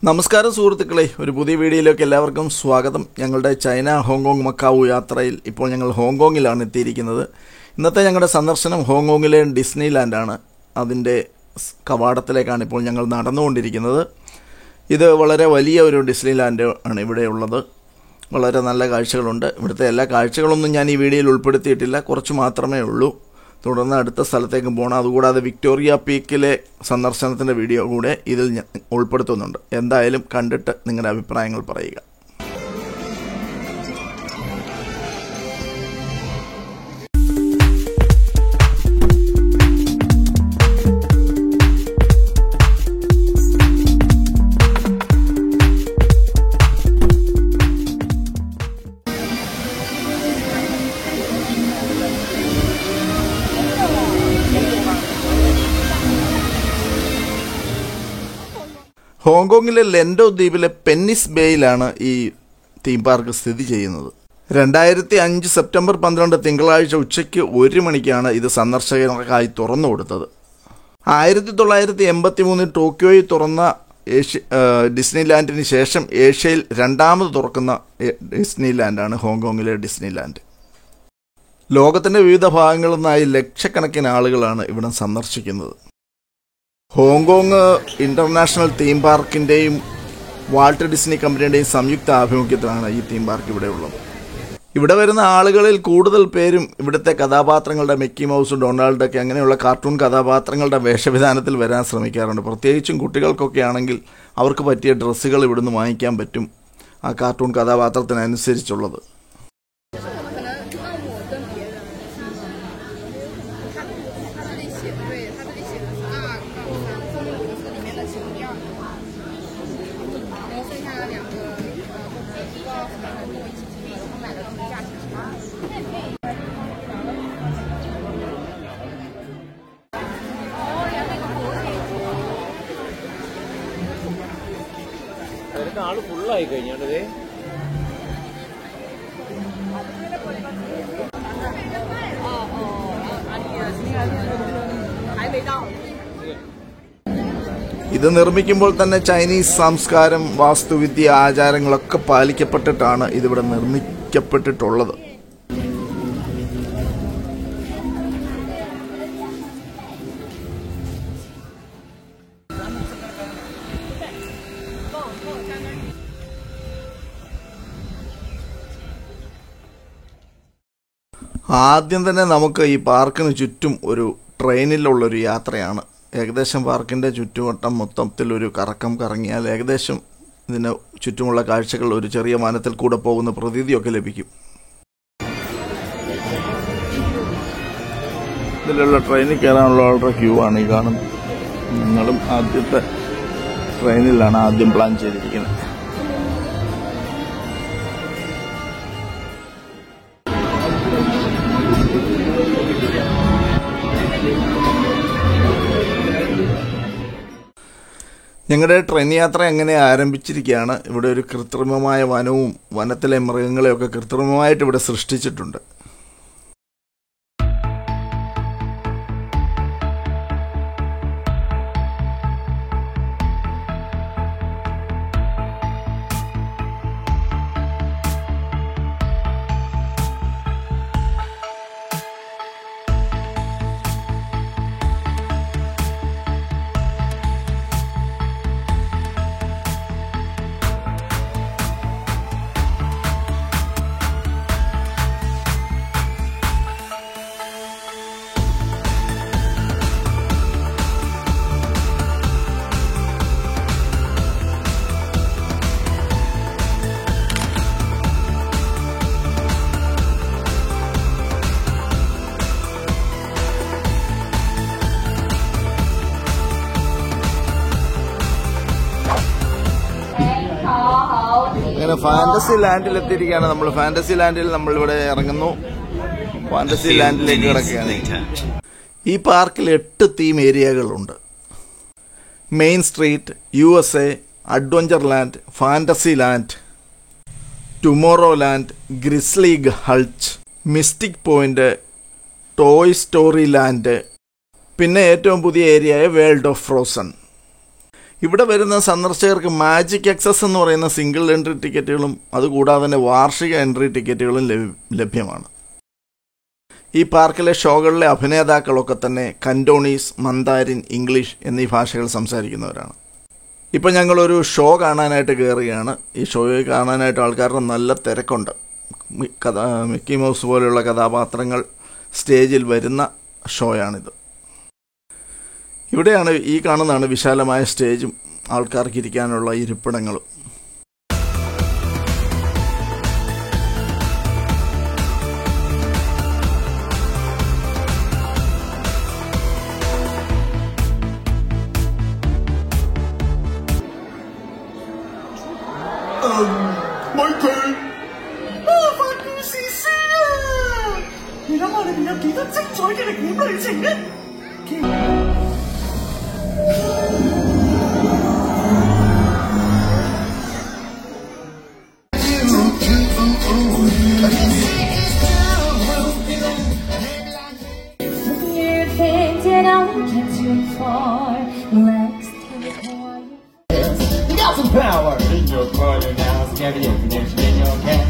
നമസ്കാരം സുഹൃത്തുക്കളെ, ഒരു പുതിയ വീഡിയോയിലേക്ക് എല്ലാവർക്കും സ്വാഗതം. ഞങ്ങളുടെ ചൈന ഹോങ്കോങ് മക്കാവു യാത്രയിൽ ഇപ്പോൾ ഞങ്ങൾ ഹോങ്കോങ്ങിലാണ് എത്തിയിരിക്കുന്നത്. ഇന്നത്തെ ഞങ്ങളുടെ സന്ദർശനം ഹോങ്കോങ്ങിലെ ഡിസ്നി ലാൻഡാണ്. അതിൻ്റെ കവാടത്തിലേക്കാണ് ഇപ്പോൾ ഞങ്ങൾ നടന്നുകൊണ്ടിരിക്കുന്നത്. ഇത് വളരെ വലിയ ഒരു ഡിസ്നി ലാൻഡ് ആണ് ഇവിടെ ഉള്ളത്. വളരെ നല്ല കാഴ്ചകളുണ്ട്. ഇവിടുത്തെ എല്ലാ കാഴ്ചകളൊന്നും ഞാൻ ഈ വീഡിയോയിൽ ഉൾപ്പെടുത്തിയിട്ടില്ല, കുറച്ച് മാത്രമേ ഉള്ളൂ. തുടർന്ന് അടുത്ത സ്ഥലത്തേക്കും പോകണം. അതുകൂടാതെ വിക്ടോറിയ പീക്കിലെ സന്ദർശനത്തിൻ്റെ വീഡിയോ കൂടെ ഇതിൽ ഉൾപ്പെടുത്തുന്നുണ്ട്. എന്തായാലും കണ്ടിട്ട് നിങ്ങളുടെ അഭിപ്രായങ്ങൾ പറയുക. ഹോങ്കോങ്ങിലെ ലെൻഡോ ദ്വീപിലെ പെന്നിസ് ബേയിലാണ് ഈ തീം പാർക്ക് സ്ഥിതി ചെയ്യുന്നത്. 2005 സെപ്റ്റംബർ 12 തിങ്കളാഴ്ച ഉച്ചയ്ക്ക് 1 മണിക്കാണ് ഇത് സന്ദർശകർക്കായി തുറന്നു കൊടുത്തത്. 1983 ടോക്കിയോയിൽ തുറന്ന ഡിസ്നി ലാൻഡിന് ശേഷം ഏഷ്യയിൽ രണ്ടാമത് തുറക്കുന്ന ഡിസ്നി ലാൻഡാണ് ഹോങ്കോങ്ങിലെ ഡിസ്നി ലാൻഡ്. ലോകത്തിൻ്റെ വിവിധ ഭാഗങ്ങളിൽ നിന്നായി ലക്ഷക്കണക്കിന് ആളുകളാണ് ഇവിടെ സന്ദർശിക്കുന്നത്. ഹോങ്കോങ് ഇൻ്റർനാഷണൽ തീം പാർക്കിൻ്റെയും വാൾട്ട് ഡിസ്നി കമ്പനിയുടെയും സംയുക്ത ആഭിമുഖ്യത്തിലാണ് ഈ തീം പാർക്ക് ഇവിടെ ഉള്ളത്. ഇവിടെ വരുന്ന ആളുകളിൽ കൂടുതൽ പേരും ഇവിടുത്തെ കഥാപാത്രങ്ങളുടെ മിക്കി മൗസ്, ഡൊണാൾഡ് ഡക്ക് അങ്ങനെയുള്ള കാർട്ടൂൺ കഥാപാത്രങ്ങളുടെ വേഷവിധാനത്തിൽ വരാൻ ശ്രമിക്കാറുണ്ട്. പ്രത്യേകിച്ചും കുട്ടികൾക്കൊക്കെ ആണെങ്കിൽ അവർക്ക് പറ്റിയ ഡ്രസ്സുകൾ ഇവിടുന്ന് വാങ്ങിക്കാൻ പറ്റും, ആ കാർട്ടൂൺ കഥാപാത്രത്തിനനുസരിച്ചുള്ളത്. ആള് ഫുള്ളായി കഴിഞ്ഞാണത്. ഇത് നിർമ്മിക്കുമ്പോൾ തന്നെ ചൈനീസ് സംസ്കാരം, വാസ്തുവിദ്യ, ആചാരങ്ങളൊക്കെ പാലിക്കപ്പെട്ടിട്ടാണ് ഇതിവിടെ നിർമ്മിക്കപ്പെട്ടിട്ടുള്ളത്. ആദ്യം തന്നെ നമുക്ക് ഈ പാർക്കിന് ചുറ്റും ഒരു ട്രെയിനിലുള്ളൊരു യാത്രയാണ്. ഏകദേശം പാർക്കിൻ്റെ ചുറ്റുവട്ടം മൊത്തത്തിൽ ഒരു കറക്കം കറങ്ങിയാൽ ഏകദേശം ഇതിന് ചുറ്റുമുള്ള കാഴ്ചകൾ ഒരു ചെറിയ വനത്തിൽ കൂടെ പോകുന്ന പ്രതീതിയൊക്കെ ലഭിക്കും. ഇതിലുള്ള ട്രെയിനിൽ കയറാനുള്ള വളരെ ക്യൂ ആണ് ഈ കാണുന്നത്. നിങ്ങളും ആദ്യത്തെ ട്രെയിനിലാണ് ആദ്യം പ്ലാൻ ചെയ്തിരിക്കുന്നത്. ഞങ്ങളുടെ ട്രെയിൻ യാത്ര എങ്ങനെ ആരംഭിച്ചിരിക്കുകയാണ്. ഇവിടെ ഒരു കൃത്രിമമായ വനവും വനത്തിലെ മൃഗങ്ങളെയൊക്കെ കൃത്രിമമായിട്ട് ഇവിടെ സൃഷ്ടിച്ചിട്ടുണ്ട്. അങ്ങനെ ഫാന്റസി ലാൻഡിൽ എത്തിയിരിക്കുകയാണ് നമ്മൾ. ഫാന്റസി ലാൻഡിൽ നമ്മളിവിടെ ഇറങ്ങുന്നു. ഫാന്റസി ലാൻഡിലേക്ക് കിടക്കുകയാണ്. ഈ പാർക്കിൽ 8 തീം ഏരിയകളുണ്ട്. Main Street, USA, Adventureland, Fantasyland, Tomorrowland, Grizzly Gulch, Mystic Point, Toy Story Land, പിന്നെ ഏറ്റവും പുതിയ ഏരിയയായ വേൾഡ് ഓഫ് ഫ്രോസൺ. ഇവിടെ വരുന്ന സന്ദർശകർക്ക് മാജിക് എക്സസ് എന്ന് പറയുന്ന സിംഗിൾ എൻട്രി ടിക്കറ്റുകളും അതുകൂടാതെ തന്നെ വാർഷിക എൻട്രി ടിക്കറ്റുകളും ലഭ്യമാണ്. ഈ പാർക്കിലെ ഷോകളിലെ അഭിനേതാക്കളൊക്കെ തന്നെ കന്റോണീസ്, മന്ദാരിൻ, ഇംഗ്ലീഷ് എന്നീ ഭാഷകൾ സംസാരിക്കുന്നവരാണ്. ഇപ്പം ഞങ്ങളൊരു ഷോ കാണാനായിട്ട് കയറുകയാണ്. ഈ ഷോയെ കാണാനായിട്ട് ആൾക്കാരുടെ നല്ല തിരക്കുണ്ട്. മിക്കി മൗസ് പോലെയുള്ള കഥാപാത്രങ്ങൾ സ്റ്റേജിൽ വരുന്ന ഷോയാണിത്. ഇവിടെയാണ് ഈ കാണുന്നതാണ് വിശാലമായ സ്റ്റേജും ആൾക്കാർക്ക് ഇരിക്കാനുള്ള ഇരിപ്പിടങ്ങളും. Power in your corner now, scary information in your hand.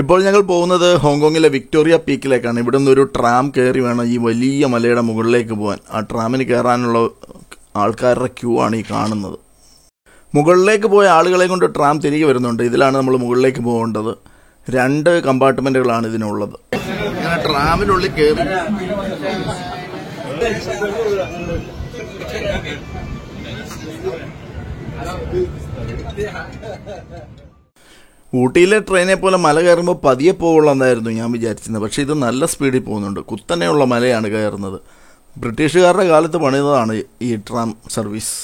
ഇപ്പോൾ ഞങ്ങൾ പോകുന്നത് ഹോങ്കോങ്ങിലെ വിക്ടോറിയ പീക്കിലേക്കാണ്. ഇവിടെ നിന്ന് ഒരു ട്രാം കയറി വേണം ഈ വലിയ മലയുടെ മുകളിലേക്ക് പോകാൻ. ആ ട്രാമിന് കയറാനുള്ള ആൾക്കാരുടെ ക്യൂ ആണ് ഈ കാണുന്നത്. മുകളിലേക്ക് പോയ ആളുകളെ കൊണ്ട് ട്രാം തിരികെ വരുന്നുണ്ട്. ഇതിലാണ് നമ്മൾ മുകളിലേക്ക് പോകേണ്ടത്. 2 കമ്പാർട്ട്മെൻറ്റുകളാണ് ഇതിനുള്ളത്. ഇങ്ങനെ ട്രാമിനുള്ളിൽ കയറി ഊട്ടിയിലെ ട്രെയിനെ പോലെ മല കയറുമ്പോൾ പതിയെ പോകുള്ളതായിരുന്നു ഞാൻ വിചാരിച്ചിരുന്നത്. പക്ഷേ ഇത് നല്ല സ്പീഡിൽ പോകുന്നുണ്ട്. കുത്തനെയുള്ള മലയാണ് കയറുന്നത്. ബ്രിട്ടീഷുകാരുടെ കാലത്ത് പണിതതാണ് ഈ ട്രാം സർവീസ്.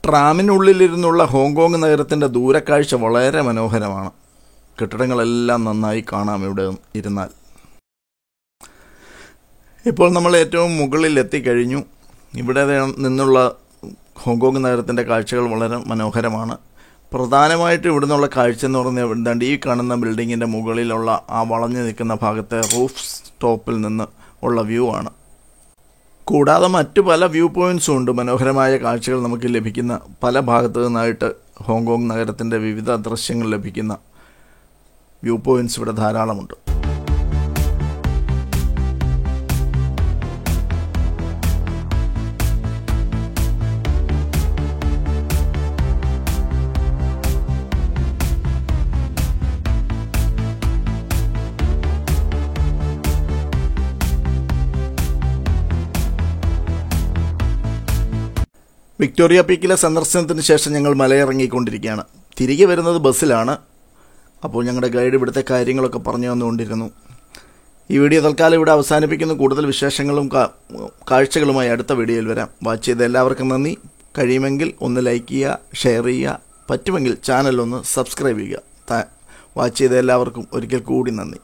ട്രാമിനുള്ളിലിരുന്നുള്ള ഹോങ്കോങ് നഗരത്തിൻ്റെ ദൂരക്കാഴ്ച വളരെ മനോഹരമാണ്. കെട്ടിടങ്ങളെല്ലാം നന്നായി കാണാം ഇവിടെ ഇരുന്നാൽ. ഇപ്പോൾ നമ്മൾ ഏറ്റവും മുകളിൽ എത്തിക്കഴിഞ്ഞു. ഇവിടെ നിന്നുള്ള ഹോങ്കോങ് നഗരത്തിൻ്റെ കാഴ്ചകൾ വളരെ മനോഹരമാണ്. പ്രധാനമായിട്ടും ഇവിടെ നിന്നുള്ള കാഴ്ച എന്ന് പറഞ്ഞാൽ എന്താണ്ട് ഈ കാണുന്ന ബിൽഡിങ്ങിൻ്റെ മുകളിലുള്ള ആ വളഞ്ഞു നിൽക്കുന്ന ഭാഗത്തെ റൂഫ് ടോപ്പിൽ നിന്ന് ഉള്ള വ്യൂ ആണ്. കൂടാതെ മറ്റു പല വ്യൂ പോയിൻറ്സും ഉണ്ട്. മനോഹരമായ കാഴ്ചകൾ നമുക്ക് ലഭിക്കുന്ന പല ഭാഗത്തു നിന്നായിട്ട് ഹോങ്കോങ് നഗരത്തിൻ്റെ വിവിധ ദൃശ്യങ്ങൾ ലഭിക്കുന്ന വ്യൂ പോയിൻറ്സ് ഇവിടെ ധാരാളമുണ്ട്. വിക്ടോറിയ പീക്കിലെ സന്ദർശനത്തിന് ശേഷം ഞങ്ങൾ മലയിറങ്ങിക്കൊണ്ടിരിക്കുകയാണ്. തിരികെ വരുന്നത് ബസ്സിലാണ്. അപ്പോൾ ഞങ്ങളുടെ ഗൈഡ് ഇവിടുത്തെ കാര്യങ്ങളൊക്കെ പറഞ്ഞു തന്നുകൊണ്ടിരുന്നു. ഈ വീഡിയോ തൽക്കാലം ഇവിടെ അവസാനിപ്പിക്കുന്നു. കൂടുതൽ വിശേഷങ്ങളും കാഴ്ചകളുമായി അടുത്ത വീഡിയോയിൽ വരാം. വാച്ച് ചെയ്ത എല്ലാവർക്കും നന്ദി. കഴിയുമെങ്കിൽ ഒന്ന് ലൈക്ക് ചെയ്യുക, ഷെയർ ചെയ്യുക, പറ്റുമെങ്കിൽ ചാനലൊന്ന് സബ്സ്ക്രൈബ് ചെയ്യുക. വാച്ച് ചെയ്ത എല്ലാവർക്കും ഒരിക്കൽ കൂടി നന്ദി.